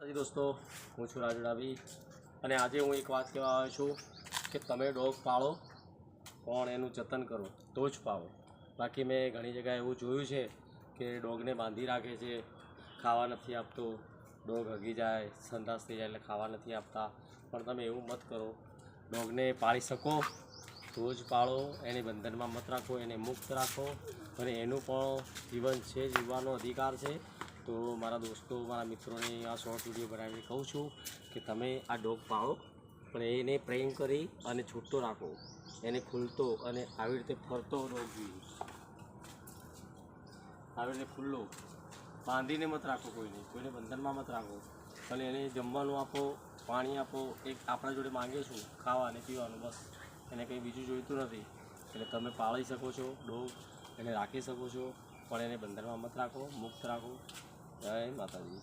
દોસ્તો, હું છું રાજુ ડાબી અને આજે હું એક વાત કહેવા આવ્યો છું કે તમે ડોગ પાળો પણ એનું જતન કરો તો જ પાળો. બાકી મેં ઘણી જગ્યાએ એવું જોયું છે કે ડોગને બાંધી રાખે છે, ખાવા નથી આપતો, ડોગ હગી જાય, સંડાસ થઈ જાય એટલે ખાવા નથી આપતા. પણ તમે એવું મત કરો, ડોગને પાળી શકો તો જ પાળો, એને બંધનમાં મત રાખો, એને મુક્ત રાખો અને એનું પણ જીવન છે, જીવવાનો અધિકાર છે. તો મારા દોસ્તો, મારા મિત્રોને આ શોર્ટ વિડીયો બનાવીને કહું છું કે તમે આ ડોગ પાળો પણ એને પ્રેમ કરી અને છૂટો રાખો, એને ખુલતો અને આવી રીતે ફરતો ડોગ જોઈએ, આવી રીતે ખુલ્લો બાંધીને મત રાખો, કોઈને બંધનમાં મત રાખો. અને એને જમવાનું આપો, પાણી આપો, એક આપણા જોડે માંગે છું ખાવા અને પીવાનું, બસ એને કંઈ બીજું જોઈતું નથી. એટલે તમે પાળી શકો છો ડોગ, એને રાખી શકો છો પણ એને બંધનમાં મત રાખો, મુક્ત રાખો. જય માતાજી.